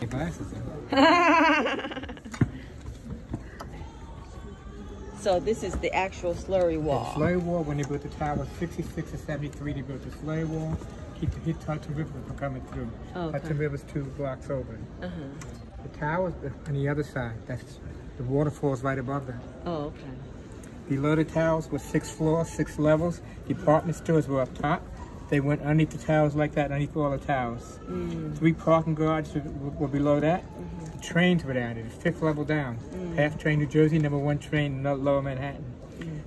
glasses on. So this is the actual slurry wall. The slurry wall, when they built the tower, 66 and 73, they built the slurry wall. Keep the Hudson River from coming through. Okay. Hudson River's 2 blocks over. The tower's on the other side. That's the waterfall's right above that. Oh, okay. Below the towers were 6 floors, 6 levels. Department stores were up top. They went underneath the towers like that, underneath all the towers. 3 parking garages were below that. The trains were down there, the 5th level down. Half train New Jersey, number 1 train in lower Manhattan.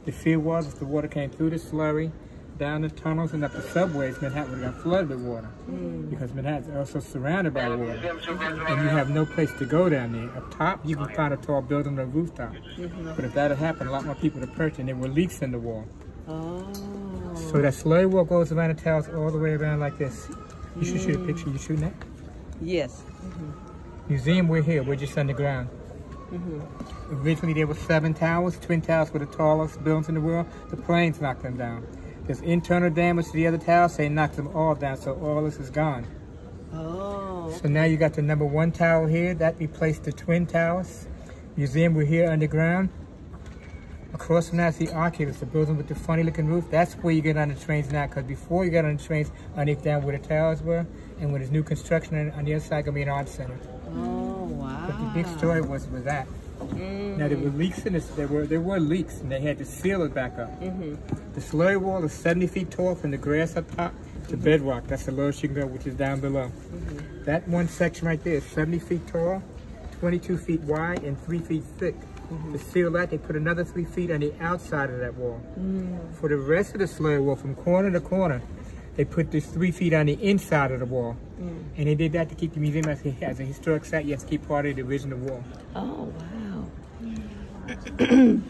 The fear was if the water came through the slurry, down the tunnels and up the subways, Manhattan would have got flooded with water. Because Manhattan's also surrounded by water. And you have no place to go down there. Up top, you can find a tall building on the rooftop. But if that had happened, a lot more people would have perished, and there were leaks in the wall. So that slurry wall goes around the towers all the way around like this. You should shoot a picture. You shooting that? Yes. Museum, we're here. We're just underground. Originally, there were 7 towers. Twin Towers were the tallest buildings in the world. The planes knocked them down. There's internal damage to the other towers. They knocked them all down, so all this is gone. So now you got the number 1 tower here. That replaced the Twin Towers. Museum, we're here underground. Across from that's the Arcade, the building with the funny looking roof. That's where you get on the trains now, because before you got on the trains, underneath down where the towers were, and where there's new construction on the other side, gonna be an art center. Oh, wow. But the big story was that. Now there were leaks in this, there were leaks, and they had to seal it back up. The slurry wall is 70 feet tall from the grass up top to bedrock. That's the lowest you can go, which is down below. That one section right there is 70 feet tall, 22 feet wide, and 3 feet thick. To seal that, they put another 3 feet on the outside of that wall. For the rest of the slurry wall, from corner to corner, they put this 3 feet on the inside of the wall. And they did that to keep the museum as a historic site. You have to keep part of the original wall. Oh, wow.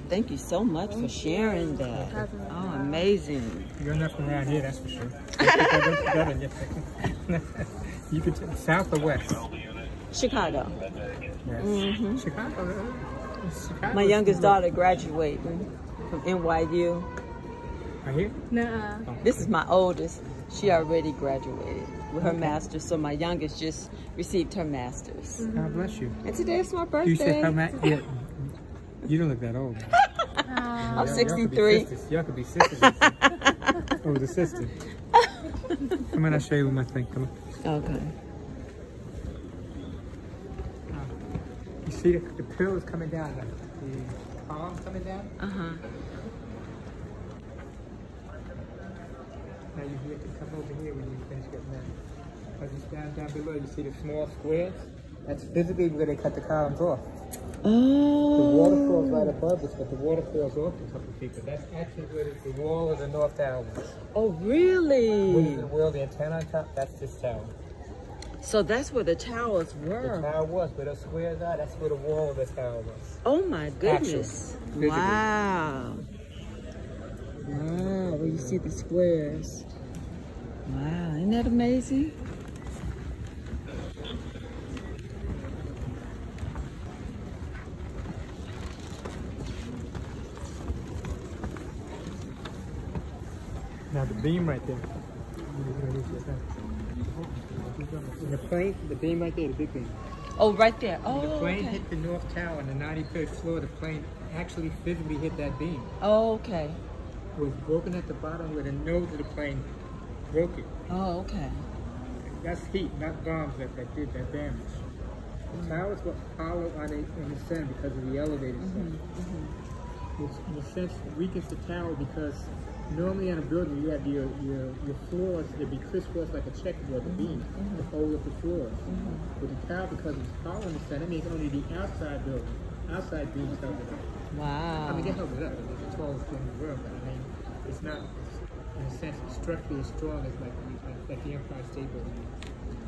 Thank you so much for sharing that. Oh, amazing. You're nothing around here, that's for sure. You could tell, south or west? Chicago. Yes. Chicago. My youngest daughter graduating from NYU. Right here? Nuh-uh. This is my oldest. She already graduated with her master's, so my youngest just received her master's. God bless you. And today is my birthday. You said her yeah. You don't look that old. I'm 63. Y'all could be sisters. Oh, the sister. Come on, I'll show you my thing. Come on. Okay. You see the pillars coming down, the columns coming down? Now you have to come over here when you finish getting that. Because it's down below, you see the small squares? That's physically where they cut the columns off. The waterfall's right above this, but the waterfall's off a couple feet. But that's actually where the wall of the North Tower was. Oh, really? Where the wall, the antenna on top, that's this tower. So that's where the towers were. The tower was, where those squares are, that's where the wall of the tower was. Oh my goodness. Actually, wow. Wow, where you see the squares. Wow, isn't that amazing? Now the beam right there. The plane, the beam right there, the big beam. Oh, right there. Oh, when the plane okay. hit the North Tower on the 93rd floor, the plane actually physically hit that beam. Oh, okay. It was broken at the bottom where the nose of the plane broke it. Oh, okay. That's heat, not bombs that did that damage. The towers were hollow on the center because of the elevator stuff. Which in a sense weakens the tower because normally on a building you have your floors, they'd be crisscrossed like a checkerboard, the beam, to hold up the floors. With the tower, because it's hollow in the center, it means only the outside building, outside beams held it up. Wow. I mean, they held it up. It's the tallest thing in the world, but I mean, it's not, in a sense, structurally as strong as like the Empire State Building.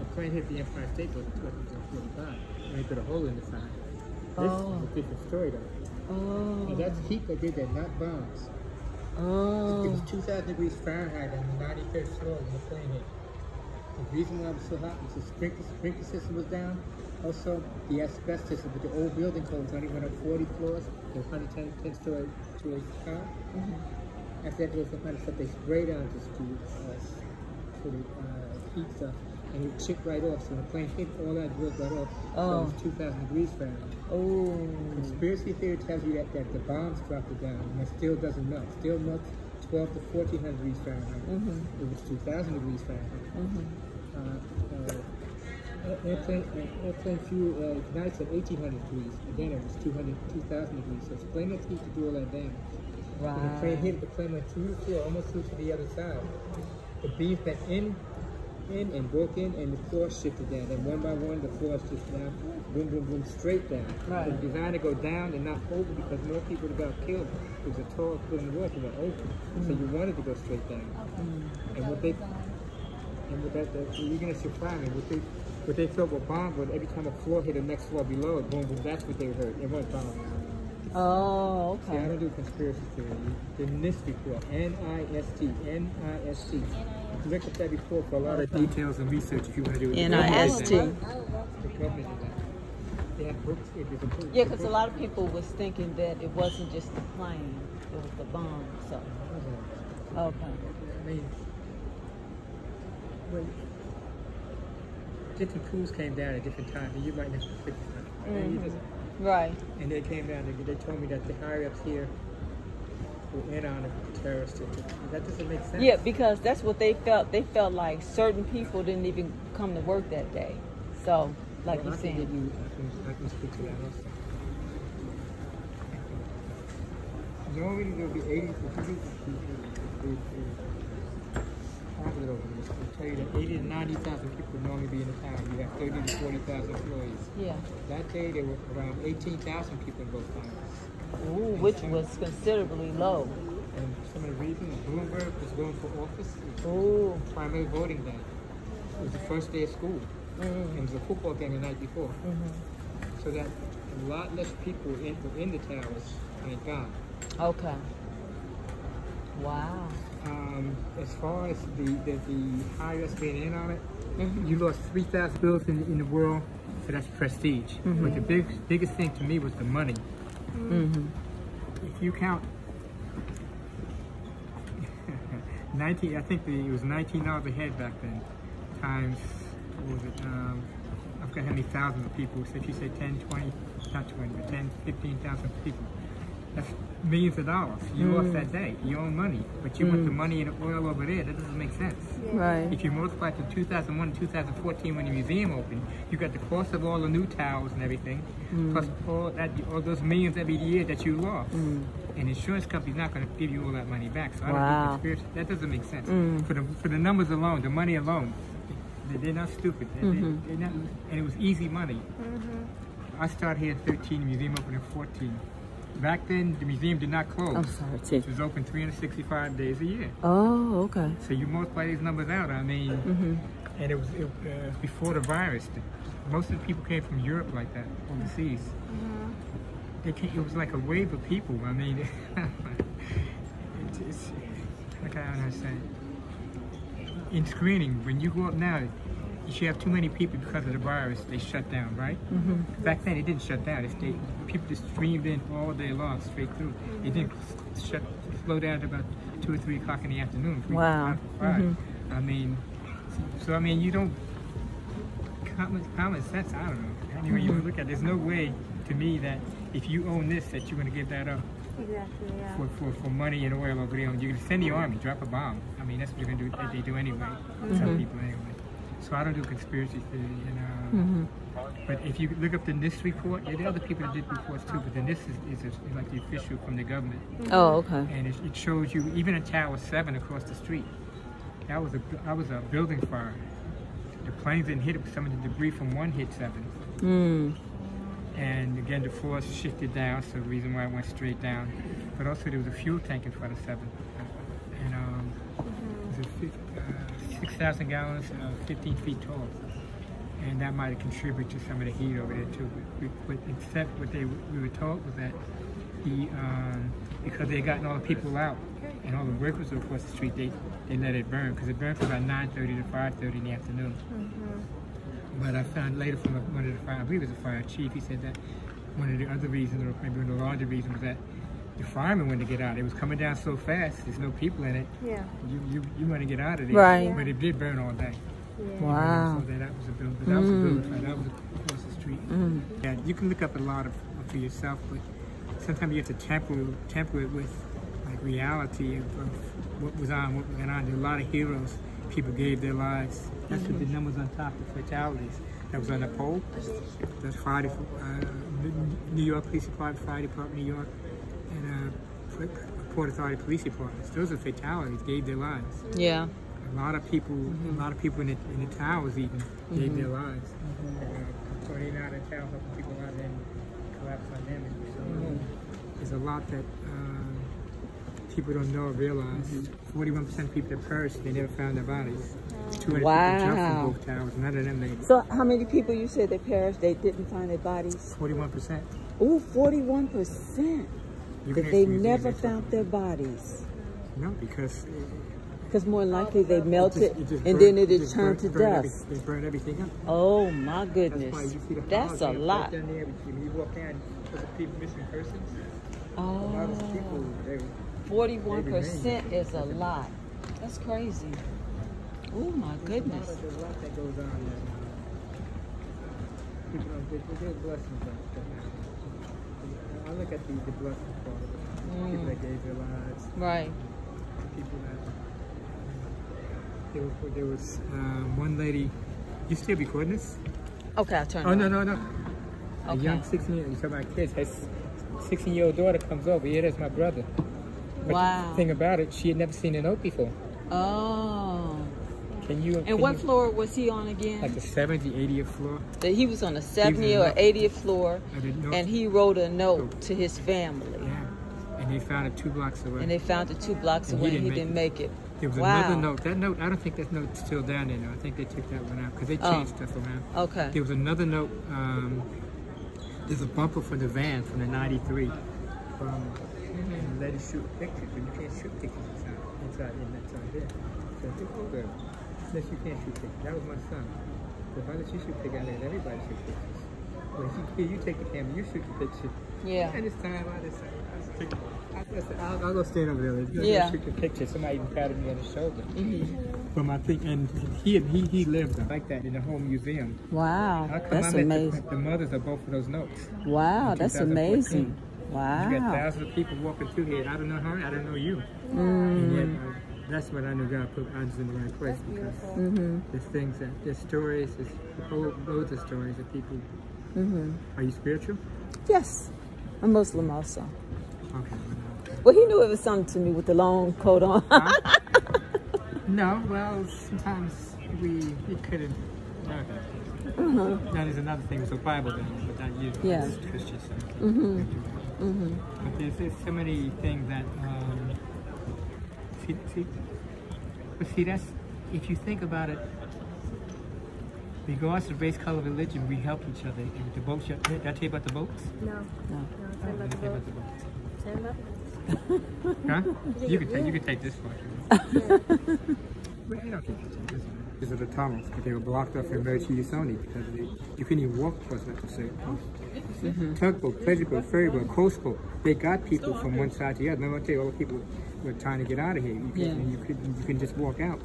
A plane hit the Empire State Building in 1945, and they put a hole in the side. This is a different story, though. Oh. And that's heat that did that, not bombs. It was 2,000 degrees Fahrenheit on the 93rd floor when the plane hit. The reason why it was so hot was the sprinkler system was down. Also, the asbestos with the old building codes only went up 40 floors. It was 110-story high. After that, there was some kind of stuff they sprayed on just to the heat stuff. and it chipped right off. So when the plane hit, all that wood right off. So it was 2,000 degrees Fahrenheit. Oh. Conspiracy theory tells you that the bombs dropped it down, and it still doesn't melt. Still melts 12 to 1,400 degrees Fahrenheit. It was 2,000 degrees Fahrenheit. Airplane fuel ignites at 1,800 degrees. Again, it was 2,000 degrees. So it's plenty of heat to do all that damage. Right. When the plane hit, the plane went through the floor, almost through to the other side. The beams went in and broke in, and the floor shifted down. And one by one, the floor just down, boom, boom, boom, straight down. Right. It was designed to go down and not over because more people got killed. It was a tall building wall that went over. So you wanted to go straight down. And what they, you're gonna surprise me. What they thought were bombs, but every time a floor hit the next floor below it, boom, boom, that's what they heard. It wasn't bombs. Oh, okay. See, I don't do conspiracy theory. The NIST report, N-I-S-T, N-I-S-T. Look at that report for a lot of details and research if you want to do it. NIST. The government did that. They have books. It was a book. Yeah, because a lot of people was thinking that it wasn't just the plane, it was the bomb. So, okay. I mean, when different crews came down at different times, and you might not pick it up. Right. And they came down, they told me that the higher ups here were in on the terrorists. That doesn't make sense. Yeah, because that's what they felt. They felt like certain people didn't even come to work that day. So, like Well, you're saying. I can speak to that also. Normally there will be 80 I'll tell you that 80 to 90,000 people would normally be in the town. You have 30 to 40,000 employees. Yeah. That day there were around 18,000 people in both towns. Ooh, which was considerably low. And some of the reasons Bloomberg was going for office, Ooh. primary voting day. It was the first day of school. And it was a football game the night before. So that a lot less people were in the towers, thank God. Okay. Wow. As far as the highest being in on it, you lost 3,000 bills in the world, so that's prestige. But the biggest thing to me was the money. If you count 19, I think it was $19 a head back then, times, what was it, I forgot how many thousands of people, so if you say 10, 20, not 20, but 10, 15,000 people, that's millions of dollars. You lost that day. You own money, but you want the money in oil over there. That doesn't make sense. Right. If you multiply to 2001 and 2014 when the museum opened, you got the cost of all the new towers and everything, plus all those millions every year that you lost. And insurance company's not going to give you all that money back. So I don't think conspiracy. That doesn't make sense. For the numbers alone, the money alone, they're not stupid. They're not, and it was easy money. I started here at 13, the museum opened at 14. Back then, the museum did not close. I'm sorry, It was open 365 days a year. Oh, okay. So you multiply these numbers out, I mean, and it was before the virus. Most of the people came from Europe like that, overseas. It was like a wave of people. I mean, it's like I don't know, say. In screening, when you go up now, if you have too many people because of the virus, they shut down, right? Back then, it didn't shut down. People just streamed in all day long, straight through. It didn't slow down to about 2 or 3 o'clock in the afternoon. Wow. 5. I mean, so I mean, you don't, common sense, I don't know. Anyway, you look at it, there's no way, to me, that if you own this, that you're going to give that up. Exactly, yeah. For money and oil over there. You're going to send the army, drop a bomb. I mean, that's what you're going to do. They do anyway. Some people anyway. So I don't do conspiracy theory, and but if you look up the NIST report, there are other people that did reports too, but the NIST is like the official from the government. Oh, okay. And it shows you even at Tower 7 across the street. That was a building fire. The planes didn't hit it, but some of the debris from one hit 7. And again, the floors shifted down, so the reason why it went straight down. But also there was a fuel tank in front of 7, and it was 6,000 gallons, 15 feet tall. And that might have contributed to some of the heat over there too. But except what we were told was that because they had gotten all the people out and all the workers were across the street, they let it burn, because it burned from about 9:30 to 5:30 in the afternoon. But I found later from one of the fire, I believe it was a fire chief, he said that one of the other reasons, or maybe one of the larger reasons, was that the firemen wanted to get out. It was coming down so fast, there's no people in it. Yeah. You want to get out of there. Right. But it did burn all day. Wow. So that was a building. That was a building fight. That was across the street. Yeah, you can look up a lot of for yourself, but sometimes you have to temper it with like reality of what was on, what went on. There were a lot of heroes. People gave their lives. That's what the numbers on top of fatalities. That was on the poll. That's Friday, New York Police Department, Fire Department, New York, and Port Authority Police Departments. Those are fatalities. Gave their lives. Yeah. A lot of people in the towers even gave their lives. 29 in the town, helping people out and collapse on them. So there's a lot that people don't know or realize. 41% of people that perished, they never found their bodies. 200 people jumped from both towers. None of them made. So how many people you said they perished? They didn't find their bodies? 41%. Oh, 41%. That they never found their bodies. No, because more likely they melted and then it had turned to dust. They burned everything up. Oh my goodness. That's a lot. Down there, when you walk down, there's people missing persons. Oh. A lot of people, 41% is a lot. That's crazy. Oh my goodness. There's a lot that goes on there. People don't, there's blessings out there. I look at the blessings part of it. People that gave their lives. Right. People that there was one lady. You still recording this? Okay, I'll turn it on. on. No. A young 16-year-old, you talk about kids, his 16-year-old daughter comes over. Yeah, that's my brother. But the thing about it, she had never seen a note before. Oh. And what floor was he on again? Like the 70th, 80th floor. He was on the 70th or 80th floor, and he wrote a note to his family. Yeah. And they found it 2 blocks away. And they found it 2 blocks away, and he didn't make it. There was another note. That note, I don't think that note's still down there now. I think they took that one out because they changed stuff around. Okay. There was another note. There's a bumper for the van from the 93. And let us shoot pictures, but you can't shoot pictures inside there. So it's over. Unless you can't shoot pictures. That was my son. So if I let you shoot pictures, I let everybody shoot pictures. But you take the camera, you shoot the picture. Yeah. And it's time I'll go stand over there. Yeah. Shoot the picture. Somebody even patted me on the shoulder. From I think, and he lived like that in the whole museum. Wow, that's amazing. The mothers of both of those notes. Wow, that's amazing. Wow. You got thousands of people walking through here. I don't know her, I don't know you. And yet, that's when I knew God put us in the right place, because there's things there's stories, there's loads of stories of people. Are you spiritual? Yes, I'm Muslim also. Okay. Well, he knew it was something to me with the long coat on. No, well, sometimes we couldn't. Now there's another thing with the Bible, but not you. Yeah. It's Christian stuff. But there's so many things that see that's, if you think about it, regardless of race, color, religion, we help each other. And the boats, did I tell you about the boats? No. I didn't tell you about the boats. Stand up. Huh? You can take this one. These are the tunnels, but they were blocked off for emergency use only because you couldn't even walk across that to certain points. Tugboat, pleasure boat, ferry boat, coast boat, they got people from one side to the other. Remember I tell you, all the people were trying to get out of here. You couldn't just walk out.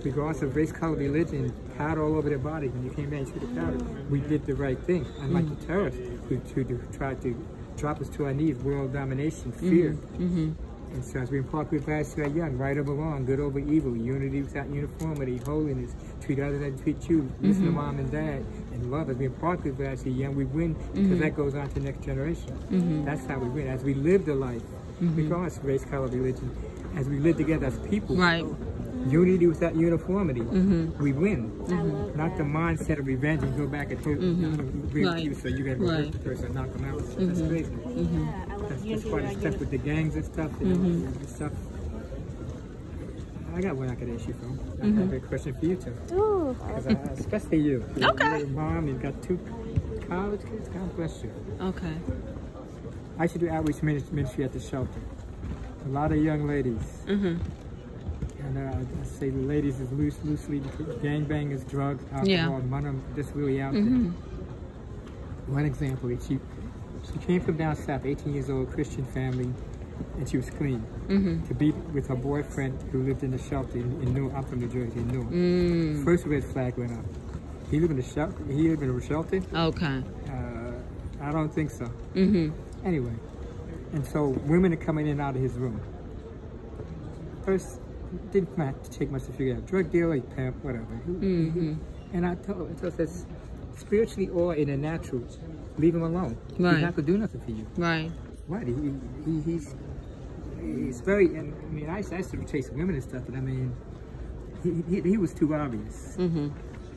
Regardless of race, color, religion, powder all over their body. When you came back and see the powder, we did the right thing. Unlike the terrorists who tried to drop us to our knees, world domination, fear. And so as we impart good vibes to our young, right over wrong, good over evil, unity without uniformity, holiness, treat others as treat you, listen to mom and dad, and love. As we impart good vibes to young, we win because that goes on to the next generation. That's how we win. As we live the life, regardless of race, color, religion, as we live together as people, unity without uniformity, we win. Not the mindset of revenge and go back and hurt you, so you got to go hurt the person and knock them out. That's crazy. That's part of the stuff with the gangs and stuff. And stuff. I got one I could ask you from. I have a question for you too. Especially you. Okay. Your mom, you've got 2 college kids. God bless you. Okay. I should do outreach ministry at the shelter. A lot of young ladies. And I say the ladies is loosely gangbangers, drugs, alcohol, money, just really out there. One example, she came from down south, 18 years old, Christian family. and she was clean. To be with her boyfriend who lived in the shelter in Newark. I'm from New Jersey, in Newark. First red flag went up. He lived in a shelter. He lived in a shelter. Okay. I don't think so. Anyway, and so women are coming in and out of his room. First, didn't have to take much to figure out. Drug dealer, pimp, whatever. And I told her, spiritually or in a natural, leave him alone. Right. He's not gonna do nothing for you. Right. Right. He's very. And I mean, I used to chase women and stuff, but I mean, he was too obvious.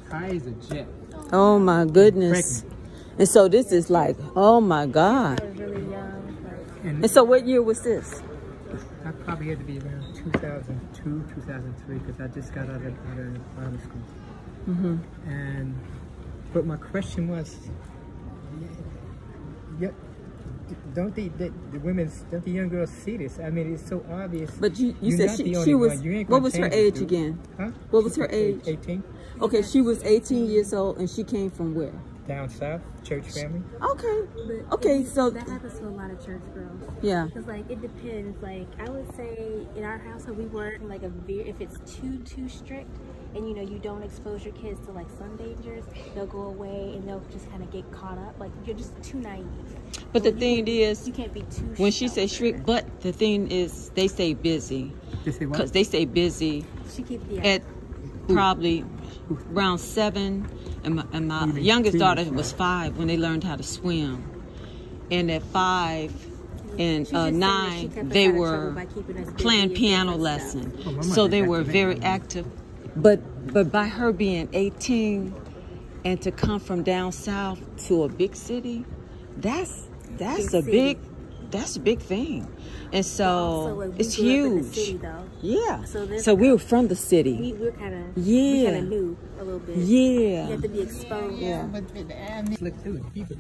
High as a jet. Oh my goodness. Pregnant. And so this is like, oh my God. I was really young. And so what year was this? I probably had to be around 2002, 2003, because I just got out of Bible school. But my question was, don't the young girls see this? I mean, it's so obvious. But you said she was, what was her age again? Huh? What was her age? 18. Okay, she was 18 years old, and she came from where? Down south, church family. Okay. Okay, so that happens to a lot of church girls. Yeah. Because like it depends. Like I would say in our household we work like if it's too strict, and you know you don't expose your kids to like sun dangers, they'll go away and they'll just kind of get caught up. Like you're just too naive. But the thing is, you can't be too. When she says strict, but the thing is, they stay busy. They say what? Because they stay busy. She keeps At probably around 7. And my youngest daughter was 5 when they learned how to swim. And at 5 and 9, they were playing piano lesson. So they were very active. But by her being 18 and to come from down south to a big city, that's a big thing. And so it's huge. City, though. Yeah. So we were from the city. We kind of knew a little bit. Yeah. You have to be exposed. Yeah. But look, dude, people,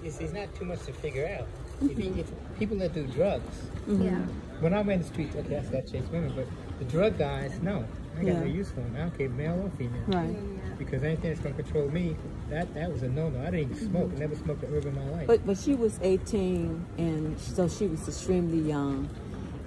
it's not too much to figure out. If people that do drugs. Yeah. When I went in the street, okay, I got chase women, but the drug guys, no. I got no use for them. I don't care, male or female. Right. Because anything that's going to control me, that was a no-no. I didn't even smoke. I never smoked a herb in my life. But she was 18, and so she was extremely young.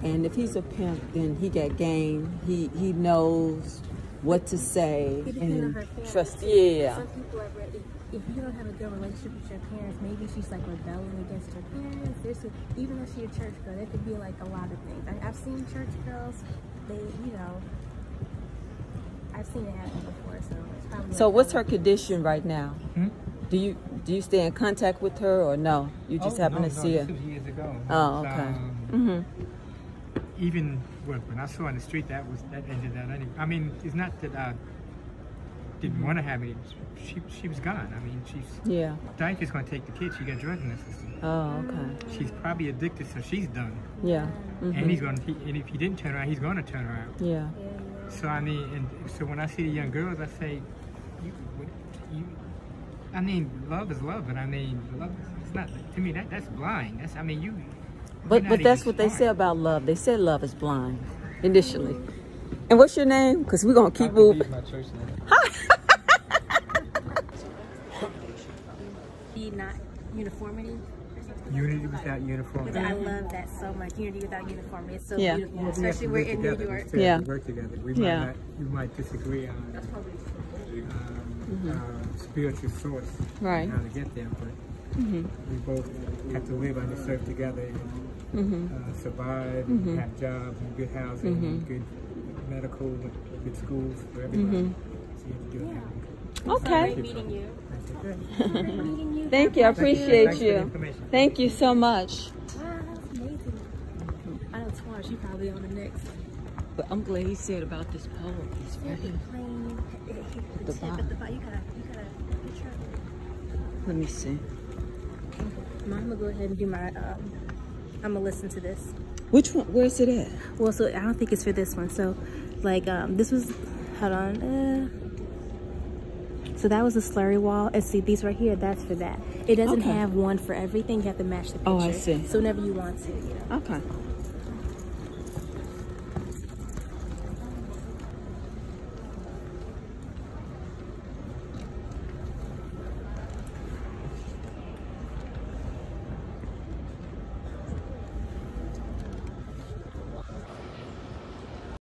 And if he's a pimp, then he got game. He knows what to say and trust. Yeah. Some people are ready. If you don't have a good relationship with your parents, maybe she's like rebelling against her parents. Even if she's a church girl, there could be like a lot of things. I've seen church girls. I've seen it happen before. So it's probably. So what's her condition right now? Do you stay in contact with her or no? You just happen to see her? 2 years ago. Oh, okay. Even when I saw her on the street, that ended that anyway. I mean, it's not that I didn't want to have it. She was gone. I mean, Diaper's going to take the kid. She got drugs in her system. Oh, okay. She's probably addicted, so she's done. Yeah. And and if he didn't turn around, he's going to turn around. Yeah. So I mean, so when I see the young girls, I say, I mean, love is love, but I mean, love it's not to me. That's blind. That's But that's what they say about love. They say love is blind initially. And what's your name? Because we're gonna keep moving. My church name. Not uniformity. Unity without uniformity. I love that so much. Unity without uniformity. It's so beautiful. Especially we're in New York. Yeah. We work together. We might disagree on spiritual source. Right. And how to get there, but we both have to live and serve together and survive and have jobs and good housing and good medical, good schools for everybody. So you have to do it. Okay. Great meeting you. Thank you. I appreciate you. Thank you so much. Wow, that's amazing. I know tomorrow she's probably on the next. But I'm glad he said about this pole. It's very The bottom. You gotta picture it. Let me see. Mom, I'm gonna go ahead and do my. I'm gonna listen to this. Which one? Where's it at? Well, so I don't think it's for this one. So, like, this was. Hold on. So that was a slurry wall. And see, these right here, that's for that. It doesn't have one for everything. You have to match the picture. Oh, I see. So whenever you want to, you know. Okay.